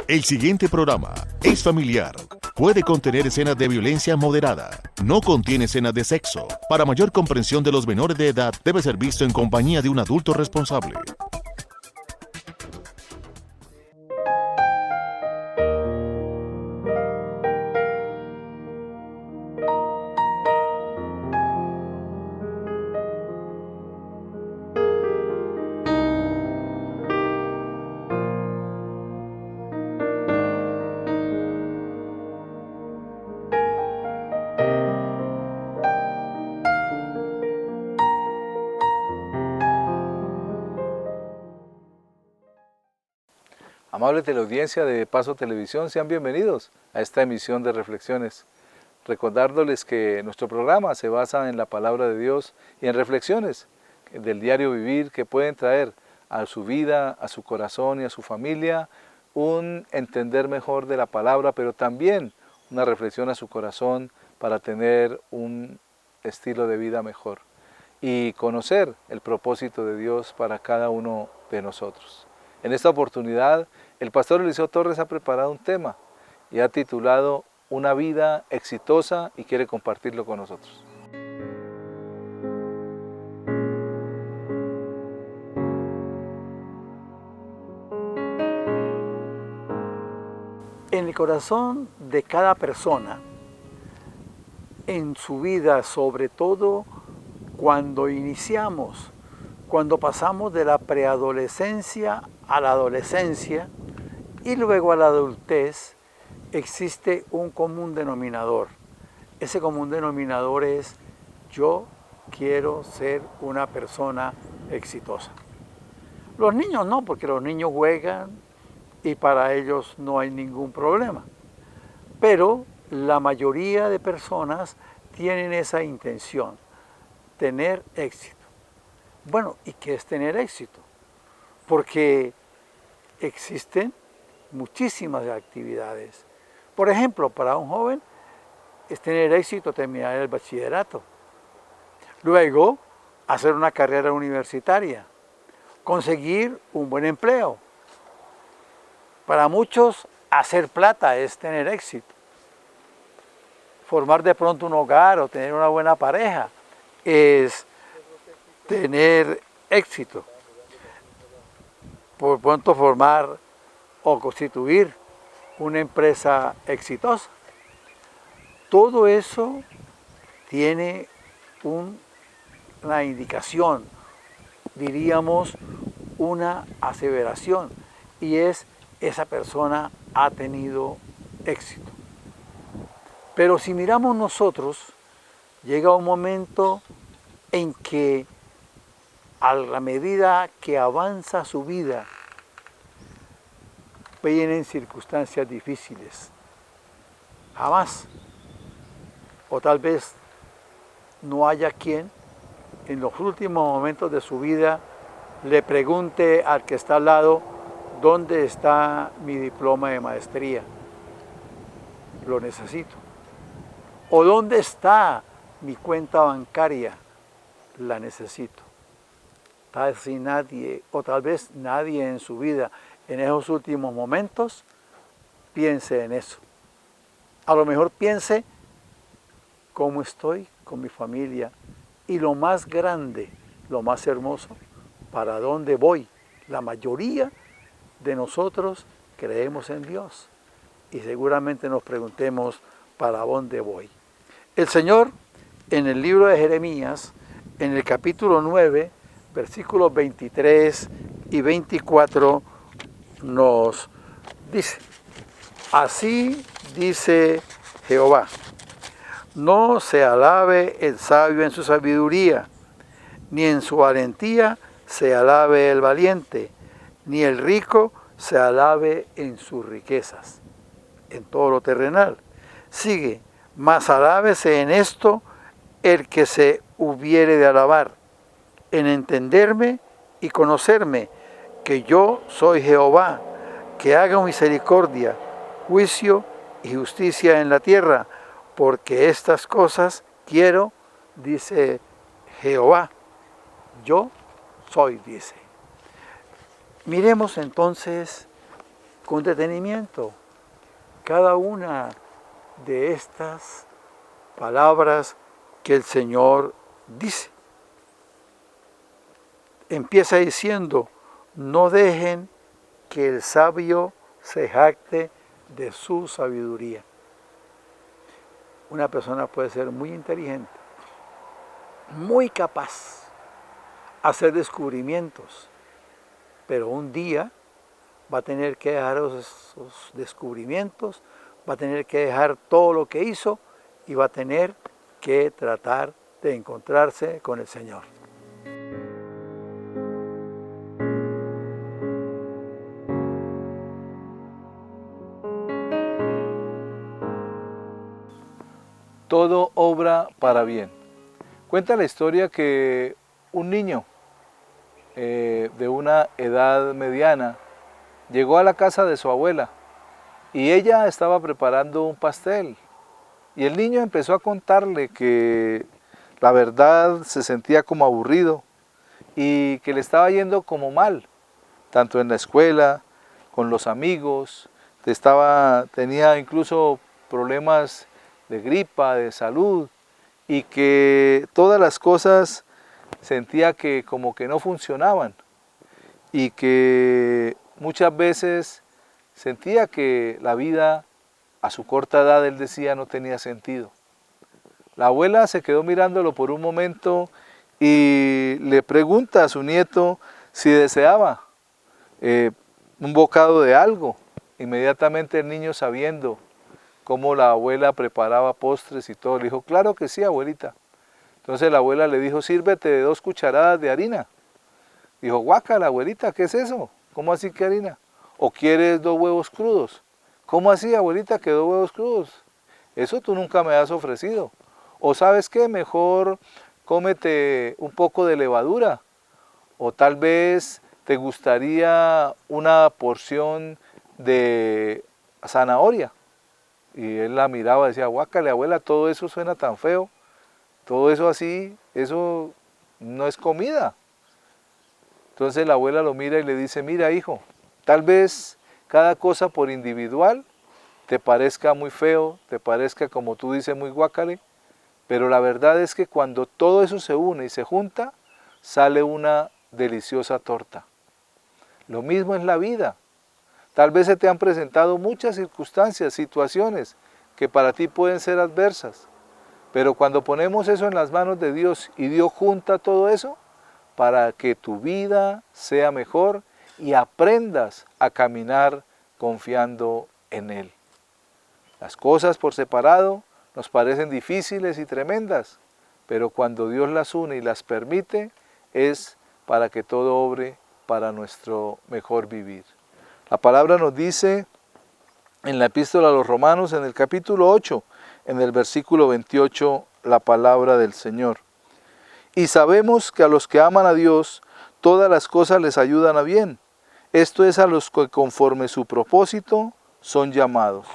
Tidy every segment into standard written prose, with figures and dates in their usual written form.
El siguiente programa es familiar. Puede contener escenas de violencia moderada. No contiene escenas de sexo. Para mayor comprensión de los menores de edad, debe ser visto en compañía de un adulto responsable. Amable teleaudiencia de Paso Televisión, sean bienvenidos a esta emisión de reflexiones. Recordándoles que nuestro programa se basa en la palabra de Dios y en reflexiones del diario vivir que pueden traer a su vida, a su corazón y a su familia un entender mejor de la palabra, pero también una reflexión a su corazón para tener un estilo de vida mejor y conocer el propósito de Dios para cada uno de nosotros. En esta oportunidad, el pastor Eliseo Torres ha preparado un tema y ha titulado Una vida exitosa y quiere compartirlo con nosotros. En el corazón de cada persona, en su vida, sobre todo cuando iniciamos, cuando pasamos de la preadolescencia a la adolescencia y luego a la adultez, existe un común denominador. Ese común denominador es: yo quiero ser una persona exitosa. Los niños no, porque los niños juegan y para ellos no hay ningún problema. Pero la mayoría de personas tienen esa intención, tener éxito. Bueno, ¿y qué es tener éxito? Porque existen muchísimas actividades. Por ejemplo, para un joven es tener éxito terminar el bachillerato. Luego, hacer una carrera universitaria. Conseguir un buen empleo. Para muchos, hacer plata es tener éxito. Formar de pronto un hogar o tener una buena pareja es tener éxito. Por pronto, formar o constituir una empresa exitosa. Todo eso tiene una indicación, diríamos una aseveración, y es: esa persona ha tenido éxito. Pero si miramos nosotros, llega un momento en que a la medida que avanza su vida, vienen circunstancias difíciles. Jamás, o tal vez no haya quien en los últimos momentos de su vida le pregunte al que está al lado: ¿dónde está mi diploma de maestría? Lo necesito. ¿O dónde está mi cuenta bancaria? La necesito. Casi nadie, o tal vez nadie en su vida, en esos últimos momentos, piense en eso. A lo mejor piense cómo estoy con mi familia y, lo más grande, lo más hermoso, para dónde voy. La mayoría de nosotros creemos en Dios y seguramente nos preguntemos: ¿para dónde voy? El Señor, en el libro de Jeremías, en el capítulo 9, versículos 23 y 24, nos dice: así dice Jehová, no se alabe el sabio en su sabiduría, ni en su valentía se alabe el valiente, ni el rico se alabe en sus riquezas, en todo lo terrenal. Sigue: mas alábese en esto el que se hubiere de alabar, en entenderme y conocerme, que yo soy Jehová, que haga misericordia, juicio y justicia en la tierra, porque estas cosas quiero, dice Jehová. Yo soy, dice. Miremos entonces con detenimiento cada una de estas palabras que el Señor dice. Empieza diciendo, no dejen que el sabio se jacte de su sabiduría. Una persona puede ser muy inteligente, muy capaz, hacer descubrimientos, pero un día va a tener que dejar esos descubrimientos, va a tener que dejar todo lo que hizo y va a tener que tratar de encontrarse con el Señor. Todo obra para bien. Cuenta la historia que un niño de una edad mediana llegó a la casa de su abuela y ella estaba preparando un pastel. Y el niño empezó a contarle que la verdad se sentía como aburrido y que le estaba yendo como mal, tanto en la escuela, con los amigos, tenía incluso problemas de gripa, de salud, y que todas las cosas sentía que como que no funcionaban y que muchas veces sentía que la vida a su corta edad, él decía, no tenía sentido. La abuela se quedó mirándolo por un momento y le pregunta a su nieto si deseaba un bocado de algo. Inmediatamente el niño, sabiendo cómo la abuela preparaba postres y todo, le dijo, claro que sí, abuelita. Entonces la abuela le dijo, sírvete de 2 cucharadas de harina. Dijo, guácala, abuelita, ¿qué es eso? ¿Cómo así que harina? ¿O quieres 2 huevos crudos? ¿Cómo así, abuelita, que 2 huevos crudos? Eso tú nunca me has ofrecido. O ¿sabes qué? Mejor cómete un poco de levadura. O tal vez te gustaría una porción de zanahoria. Y él la miraba y decía, guácale, abuela, todo eso suena tan feo. Todo eso así, eso no es comida. Entonces la abuela lo mira y le dice, mira hijo, tal vez cada cosa por individual te parezca muy feo, te parezca como tú dices muy guácale, pero la verdad es que cuando todo eso se une y se junta, sale una deliciosa torta. Lo mismo es la vida. Tal vez se te han presentado muchas circunstancias, situaciones que para ti pueden ser adversas, pero cuando ponemos eso en las manos de Dios y Dios junta todo eso para que tu vida sea mejor y aprendas a caminar confiando en Él. Las cosas por separado nos parecen difíciles y tremendas, pero cuando Dios las une y las permite, es para que todo obre para nuestro mejor vivir. La palabra nos dice en la epístola a los Romanos, en el capítulo 8, en el versículo 28, la palabra del Señor. Y sabemos que a los que aman a Dios, todas las cosas les ayudan a bien. Esto es a los que conforme su propósito son llamados.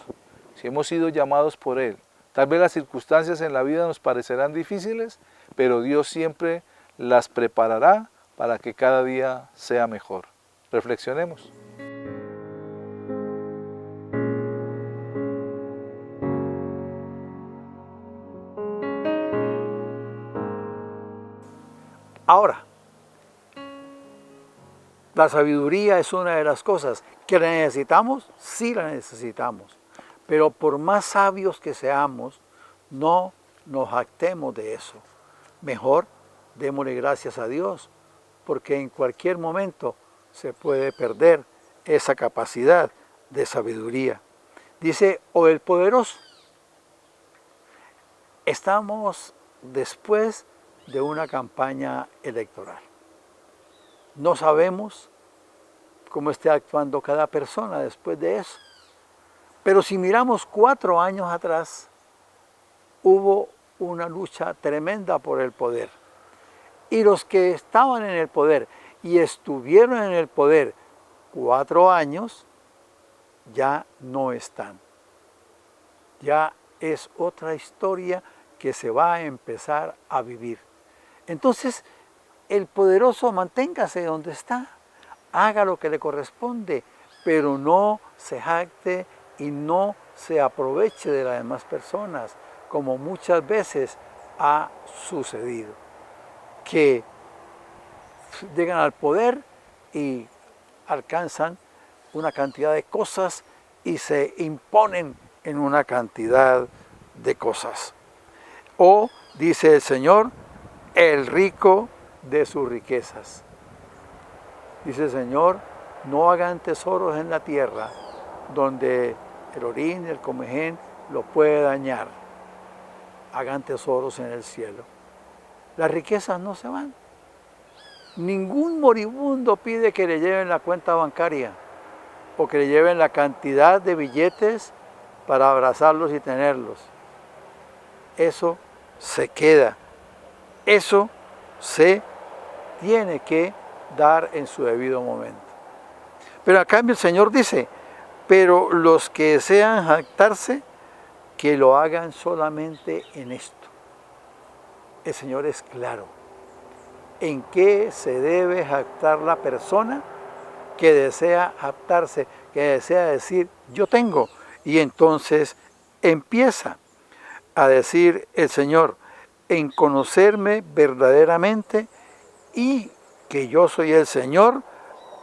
Si hemos sido llamados por Él, tal vez las circunstancias en la vida nos parecerán difíciles, pero Dios siempre las preparará para que cada día sea mejor. Reflexionemos. Ahora, la sabiduría es una de las cosas que la necesitamos, sí la necesitamos, pero por más sabios que seamos, no nos jactemos de eso. Mejor démosle gracias a Dios, porque en cualquier momento se puede perder esa capacidad de sabiduría. Dice, o el poderoso. Estamos después de una campaña electoral. No sabemos cómo esté actuando cada persona después de eso. Pero si miramos 4 años atrás, hubo una lucha tremenda por el poder. Y los que estaban en el poder y estuvieron en el poder 4 años, ya no están. Ya es otra historia que se va a empezar a vivir. Entonces, el poderoso manténgase donde está, haga lo que le corresponde, pero no se jacte y no se aproveche de las demás personas, como muchas veces ha sucedido, que llegan al poder y alcanzan una cantidad de cosas y se imponen en una cantidad de cosas. O, dice el Señor, el rico de sus riquezas. Dice el Señor, no hagan tesoros en la tierra donde el orín y el comején lo puede dañar. Hagan tesoros en el cielo. Las riquezas no se van. Ningún moribundo pide que le lleven la cuenta bancaria o que le lleven la cantidad de billetes para abrazarlos y tenerlos. Eso se queda. Eso se tiene que dar en su debido momento. Pero a cambio el Señor dice, pero los que desean jactarse, que lo hagan solamente en esto. El Señor es claro. ¿En qué se debe jactar la persona que desea jactarse, que desea decir, yo tengo? Y entonces empieza a decir el Señor, en conocerme verdaderamente y que yo soy el Señor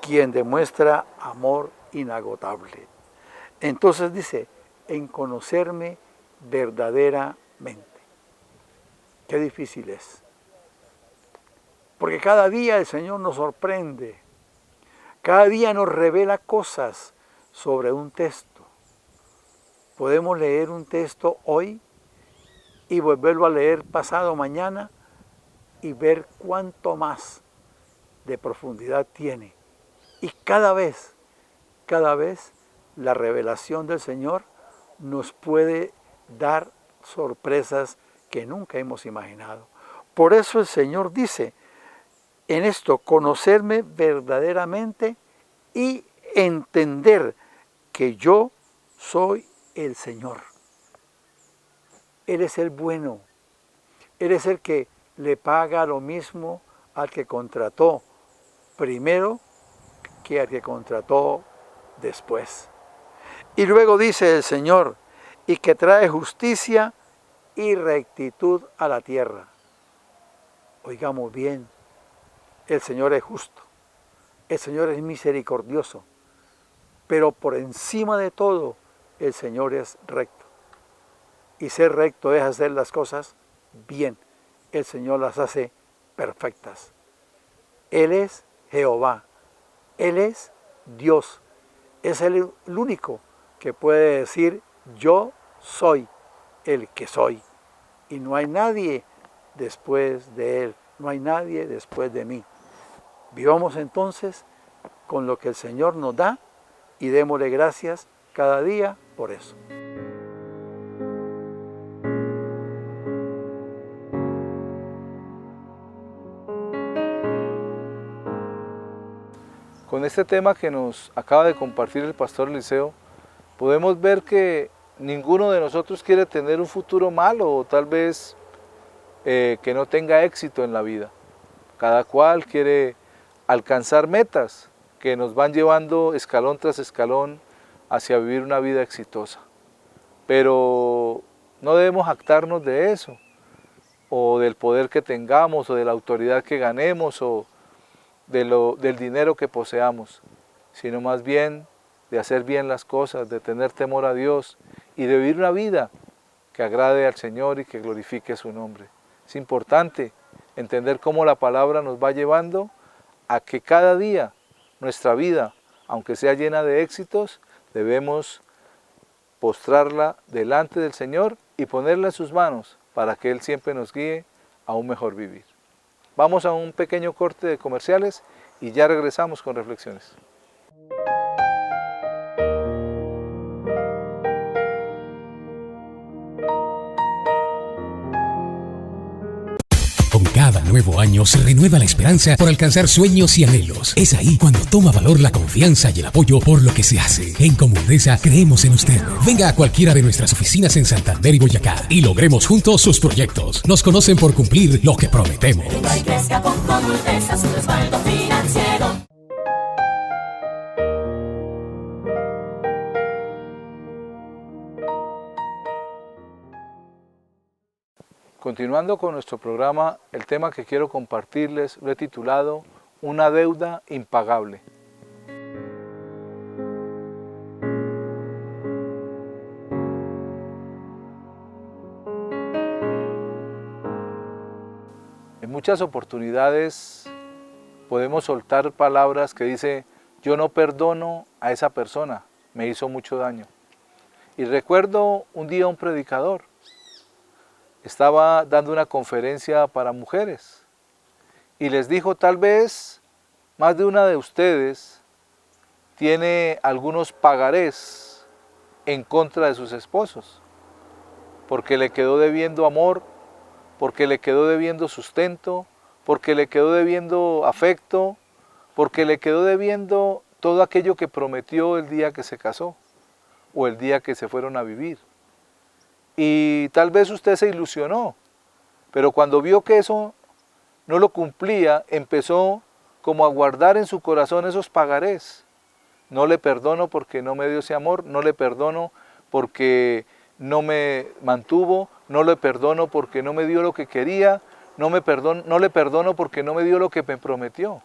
quien demuestra amor inagotable. Entonces dice, en conocerme verdaderamente. Qué difícil es. Porque cada día el Señor nos sorprende. Cada día nos revela cosas sobre un texto. Podemos leer un texto hoy y volverlo a leer pasado mañana y ver cuánto más de profundidad tiene. Y cada vez la revelación del Señor nos puede dar sorpresas que nunca hemos imaginado. Por eso el Señor dice, en esto, conocerme verdaderamente y entender que yo soy el Señor. Él es el bueno. Él es el que le paga lo mismo al que contrató primero que al que contrató después. Y luego dice el Señor, y que trae justicia y rectitud a la tierra. Oigamos bien, el Señor es justo, el Señor es misericordioso, pero por encima de todo, el Señor es recto. Y ser recto es hacer las cosas bien. El Señor las hace perfectas. Él es Jehová, Él es Dios, es el único que puede decir, yo soy el que soy. Y no hay nadie después de Él, no hay nadie después de mí. Vivamos entonces con lo que el Señor nos da y démosle gracias cada día por eso. Con este tema que nos acaba de compartir el pastor Eliseo, podemos ver que ninguno de nosotros quiere tener un futuro malo o tal vez que no tenga éxito en la vida. Cada cual quiere alcanzar metas que nos van llevando escalón tras escalón hacia vivir una vida exitosa. Pero no debemos jactarnos de eso, o del poder que tengamos, o de la autoridad que ganemos, o del dinero que poseamos, sino más bien de hacer bien las cosas, de tener temor a Dios y de vivir una vida que agrade al Señor y que glorifique su nombre. Es importante entender cómo la palabra nos va llevando a que cada día nuestra vida, aunque sea llena de éxitos, debemos postrarla delante del Señor y ponerla en sus manos para que Él siempre nos guíe a un mejor vivir. Vamos a un pequeño corte de comerciales y ya regresamos con reflexiones. Con cada nuevo año se renueva la esperanza por alcanzar sueños y anhelos. Es ahí cuando toma valor la confianza y el apoyo por lo que se hace. En Comundesa creemos en usted. Venga a cualquiera de nuestras oficinas en Santander y Boyacá y logremos juntos sus proyectos. Nos conocen por cumplir lo que prometemos. Crezca con Comundesa, su respaldo financiero. Continuando con nuestro programa, el tema que quiero compartirles lo he titulado Una deuda impagable. En muchas oportunidades podemos soltar palabras que dice, yo no perdono a esa persona, me hizo mucho daño. Y recuerdo un día un predicador, estaba dando una conferencia para mujeres y les dijo, tal vez más de una de ustedes tiene algunos pagarés en contra de sus esposos, porque le quedó debiendo amor, porque le quedó debiendo sustento, porque le quedó debiendo afecto, porque le quedó debiendo todo aquello que prometió el día que se casó o el día que se fueron a vivir. Y tal vez usted se ilusionó, pero cuando vio que eso no lo cumplía, empezó como a guardar en su corazón esos pagarés. No le perdono porque no me dio ese amor, no le perdono porque no me mantuvo, no le perdono porque no me dio lo que quería, no le perdono porque no me dio lo que me prometió.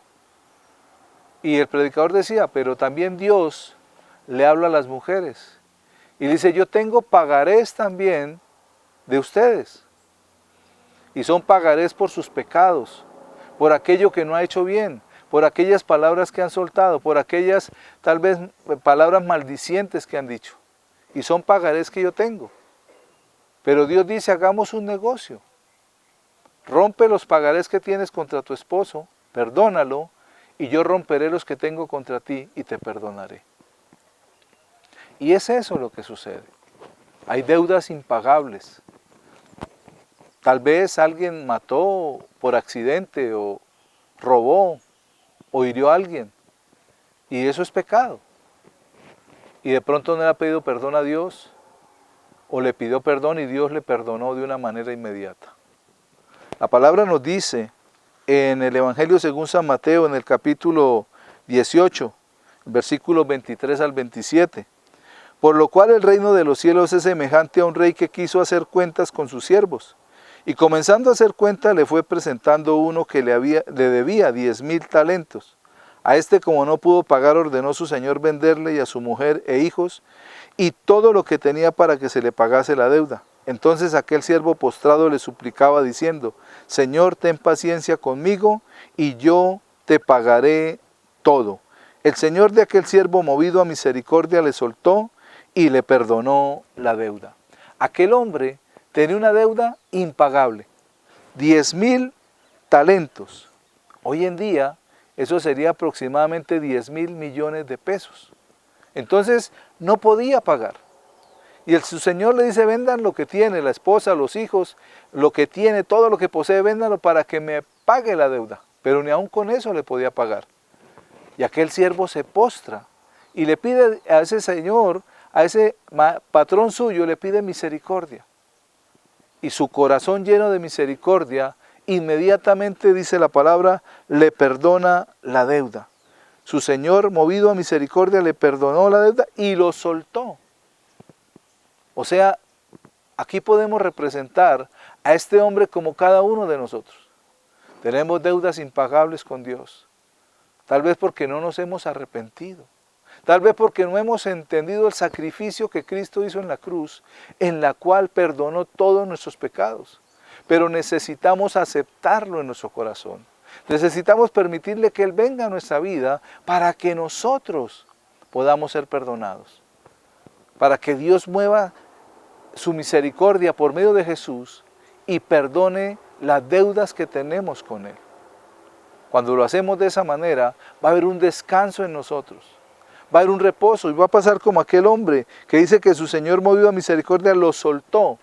Y el predicador decía, pero también Dios le habla a las mujeres. Y dice, yo tengo pagarés también de ustedes. Y son pagarés por sus pecados, por aquello que no ha hecho bien, por aquellas palabras que han soltado, por aquellas tal vez palabras maldicientes que han dicho. Y son pagarés que yo tengo. Pero Dios dice, hagamos un negocio. Rompe los pagarés que tienes contra tu esposo, perdónalo, y yo romperé los que tengo contra ti y te perdonaré. Y es eso lo que sucede. Hay deudas impagables. Tal vez alguien mató por accidente o robó o hirió a alguien. Y eso es pecado. Y de pronto no le ha pedido perdón a Dios o le pidió perdón y Dios le perdonó de una manera inmediata. La palabra nos dice en el Evangelio según San Mateo, en el capítulo 18, versículos 23 al 27. Por lo cual el reino de los cielos es semejante a un rey que quiso hacer cuentas con sus siervos. Y comenzando a hacer cuenta le fue presentando uno que le debía 10,000 talentos. A este, como no pudo pagar, ordenó su señor venderle y a su mujer e hijos y todo lo que tenía para que se le pagase la deuda. Entonces aquel siervo postrado le suplicaba diciendo, Señor, ten paciencia conmigo y yo te pagaré todo. El señor de aquel siervo, movido a misericordia, le soltó y le perdonó la deuda. Aquel hombre tenía una deuda impagable, 10,000 talentos. Hoy en día eso sería aproximadamente 10,000 millones de pesos. Entonces no podía pagar. Y su señor le dice, vendan lo que tiene, la esposa, los hijos, lo que tiene, todo lo que posee, véndanlo para que me pague la deuda. Pero ni aún con eso le podía pagar. Y aquel siervo se postra y le pide a ese señor, a ese patrón suyo, le pide misericordia. Y su corazón lleno de misericordia, inmediatamente, dice la palabra, le perdona la deuda. Su señor, movido a misericordia, le perdonó la deuda y lo soltó. O sea, aquí podemos representar a este hombre como cada uno de nosotros. Tenemos deudas impagables con Dios. Tal vez porque no nos hemos arrepentido. Tal vez porque no hemos entendido el sacrificio que Cristo hizo en la cruz, en la cual perdonó todos nuestros pecados. Pero necesitamos aceptarlo en nuestro corazón. Necesitamos permitirle que Él venga a nuestra vida para que nosotros podamos ser perdonados. Para que Dios mueva su misericordia por medio de Jesús y perdone las deudas que tenemos con Él. Cuando lo hacemos de esa manera, va a haber un descanso en nosotros. Va a haber un reposo y va a pasar como aquel hombre que dice que su Señor, movido a misericordia, lo soltó.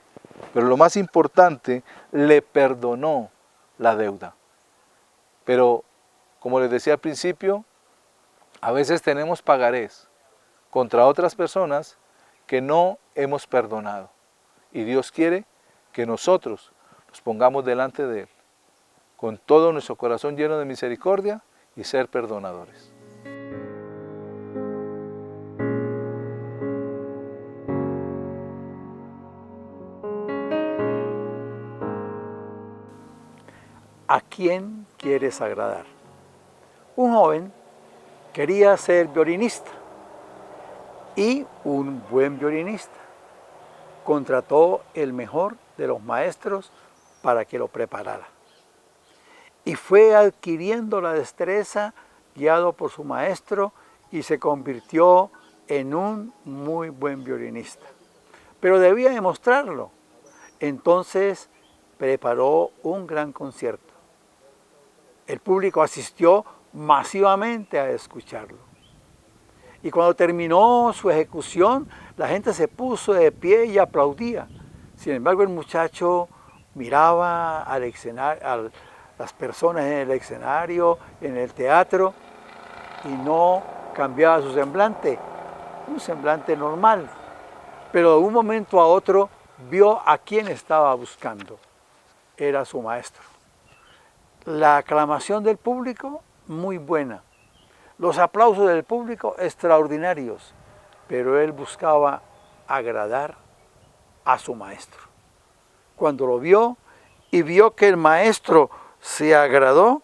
Pero lo más importante, le perdonó la deuda. Pero, como les decía al principio, a veces tenemos pagarés contra otras personas que no hemos perdonado. Y Dios quiere que nosotros nos pongamos delante de Él, con todo nuestro corazón lleno de misericordia y ser perdonadores. ¿a quién quieres agradar? Un joven quería ser violinista y un buen violinista contrató el mejor de los maestros para que lo preparara. Y fue adquiriendo la destreza guiado por su maestro y se convirtió en un muy buen violinista. Pero debía demostrarlo. Entonces preparó un gran concierto. El público asistió masivamente a escucharlo. Y cuando terminó su ejecución, la gente se puso de pie y aplaudía. Sin embargo, el muchacho miraba al escenario, a las personas en el escenario, en el teatro, y no cambiaba su semblante, un semblante normal. Pero de un momento a otro vio a quién estaba buscando. Era su maestro. La aclamación del público, muy buena. Los aplausos del público, extraordinarios. Pero él buscaba agradar a su maestro. Cuando lo vio y vio que el maestro se agradó,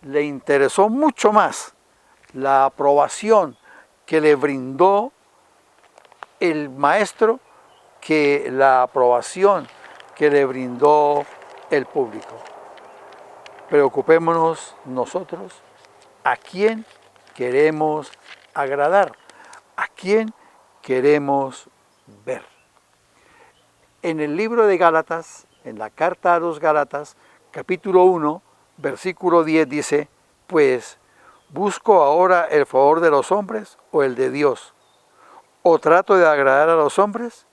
le interesó mucho más la aprobación que le brindó el maestro que la aprobación que le brindó el público. Preocupémonos nosotros a quién queremos agradar, a quién queremos ver. En el libro de Gálatas, en la carta a los Gálatas, capítulo 1, versículo 10 dice, pues, ¿busco ahora el favor de los hombres o el de Dios? ¿O trato de agradar a los hombres?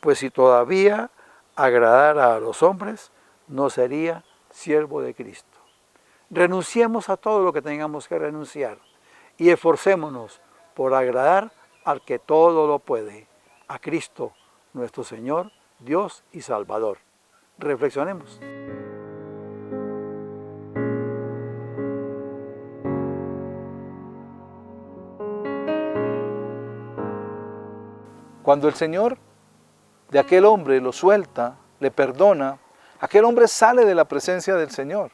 Pues si todavía agradara a los hombres, no sería siervo de Cristo. Renunciemos a todo lo que tengamos que renunciar y esforcémonos por agradar al que todo lo puede, a Cristo, nuestro Señor, Dios y Salvador. Reflexionemos. Cuando el Señor de aquel hombre lo suelta, le perdona, aquel hombre sale de la presencia del Señor,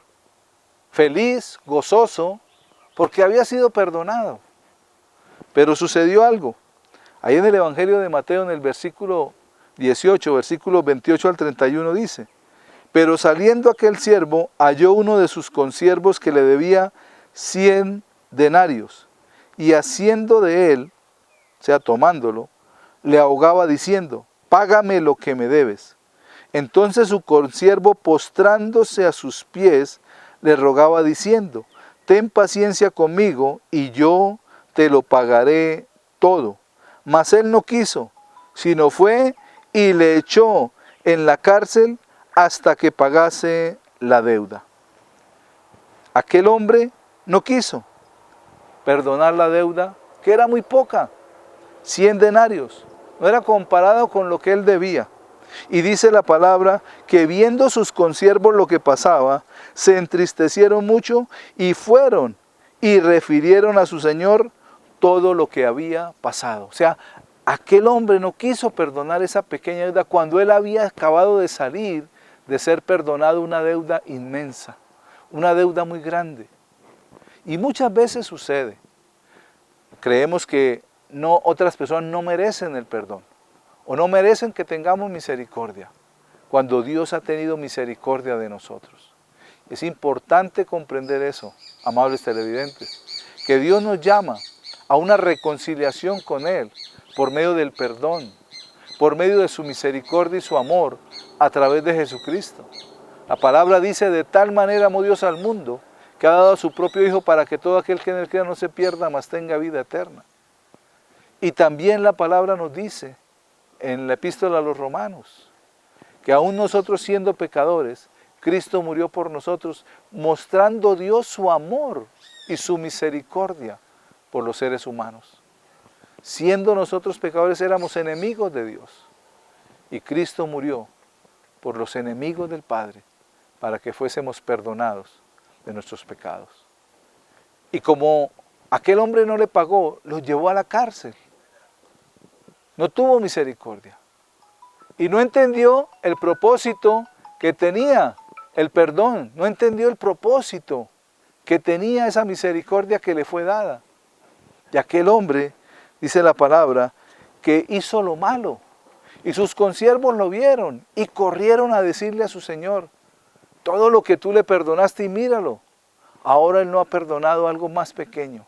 feliz, gozoso, porque había sido perdonado. Pero sucedió algo. Ahí en el Evangelio de Mateo, en el versículo 18, versículos 28 al 31 dice, pero saliendo aquel siervo, halló uno de sus consiervos que le debía 100 denarios, y haciendo de él, o sea, tomándolo, le ahogaba diciendo, págame lo que me debes. Entonces su consiervo, postrándose a sus pies, le rogaba diciendo, ten paciencia conmigo y yo te lo pagaré todo. Mas él no quiso, sino fue y le echó en la cárcel hasta que pagase la deuda. Aquel hombre no quiso perdonar la deuda, que era muy poca, 100 denarios. No era comparado con lo que él debía. Y dice la palabra que viendo sus consiervos lo que pasaba, se entristecieron mucho y fueron y refirieron a su señor todo lo que había pasado. O sea, aquel hombre no quiso perdonar esa pequeña deuda cuando él había acabado de salir de ser perdonado una deuda inmensa, una deuda muy grande. Y muchas veces sucede. Creemos que otras personas no merecen el perdón o no merecen que tengamos misericordia cuando Dios ha tenido misericordia de nosotros. Es importante comprender eso, amables televidentes, que Dios nos llama a una reconciliación con Él por medio del perdón, por medio de su misericordia y su amor a través de Jesucristo. La palabra dice, de tal manera amó Dios al mundo que ha dado a su propio Hijo para que todo aquel que en él crea no se pierda, mas tenga vida eterna. Y también la palabra nos dice en la epístola a los Romanos que aún nosotros siendo pecadores, Cristo murió por nosotros, mostrando Dios su amor y su misericordia por los seres humanos. Siendo nosotros pecadores, éramos enemigos de Dios. Y Cristo murió por los enemigos del Padre, para que fuésemos perdonados de nuestros pecados. Y como aquel hombre no le pagó, lo llevó a la cárcel. No tuvo misericordia. Y no entendió el propósito que tenía el perdón, no entendió el propósito que tenía esa misericordia que le fue dada. Y aquel hombre, dice la palabra, que hizo lo malo, y sus consiervos lo vieron y corrieron a decirle a su señor, todo lo que tú le perdonaste y míralo, ahora él no ha perdonado algo más pequeño.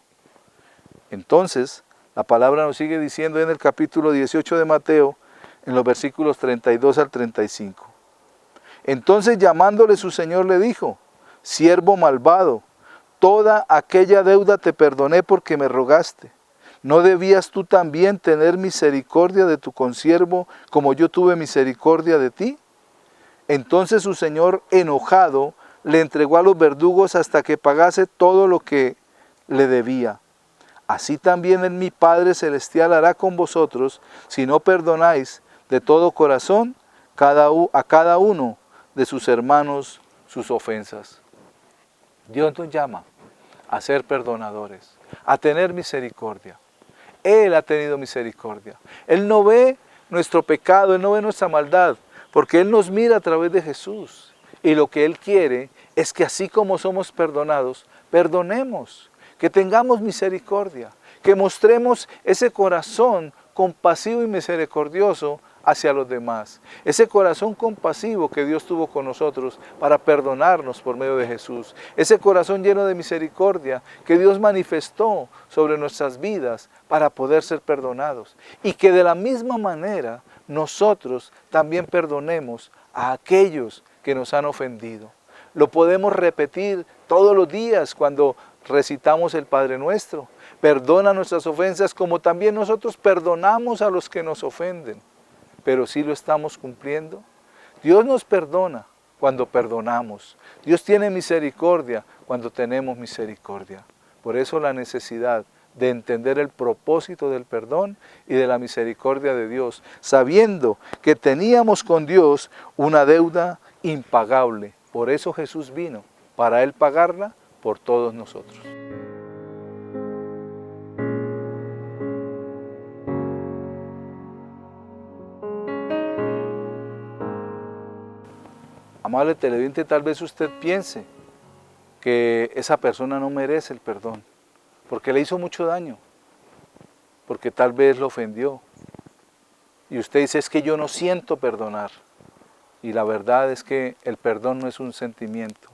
Entonces, la palabra nos sigue diciendo en el capítulo 18 de Mateo, en los versículos 32 al 35. Entonces llamándole su señor le dijo, siervo malvado, toda aquella deuda te perdoné porque me rogaste. ¿No debías tú también tener misericordia de tu consiervo como yo tuve misericordia de ti? Entonces su señor, enojado, le entregó a los verdugos hasta que pagase todo lo que le debía. Así también en mi Padre Celestial hará con vosotros, si no perdonáis de todo corazón a cada uno de sus hermanos sus ofensas. Dios nos llama a ser perdonadores, a tener misericordia. Él ha tenido misericordia. Él no ve nuestro pecado, Él no ve nuestra maldad, porque Él nos mira a través de Jesús. Y lo que Él quiere es que así como somos perdonados, perdonemos, que tengamos misericordia, que mostremos ese corazón compasivo y misericordioso hacia los demás. Ese corazón compasivo que Dios tuvo con nosotros para perdonarnos por medio de Jesús. Ese corazón lleno de misericordia que Dios manifestó sobre nuestras vidas para poder ser perdonados. Y que de la misma manera nosotros también perdonemos a aquellos que nos han ofendido. Lo podemos repetir todos los días cuando recitamos el Padre Nuestro. Perdona nuestras ofensas como también nosotros perdonamos a los que nos ofenden. Pero ¿sí lo estamos cumpliendo? Dios nos perdona cuando perdonamos. Dios tiene misericordia cuando tenemos misericordia. Por eso la necesidad de entender el propósito del perdón y de la misericordia de Dios, sabiendo que teníamos con Dios una deuda impagable. Por eso Jesús vino, para Él pagarla por todos nosotros. Amable televidente, tal vez usted piense que esa persona no merece el perdón, porque le hizo mucho daño, porque tal vez lo ofendió. Y usted dice, es que yo no siento perdonar. Y la verdad es que el perdón no es un sentimiento.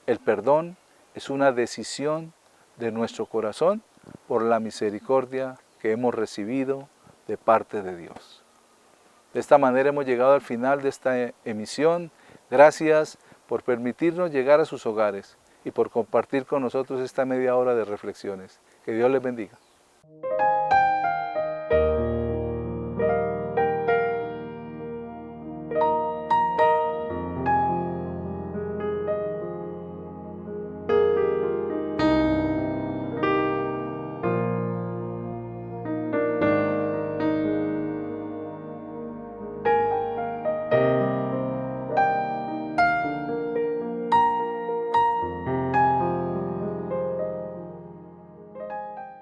El perdón es una decisión de nuestro corazón por la misericordia que hemos recibido de parte de Dios. De esta manera hemos llegado al final de esta emisión. Gracias por permitirnos llegar a sus hogares y por compartir con nosotros esta media hora de reflexiones. Que Dios les bendiga.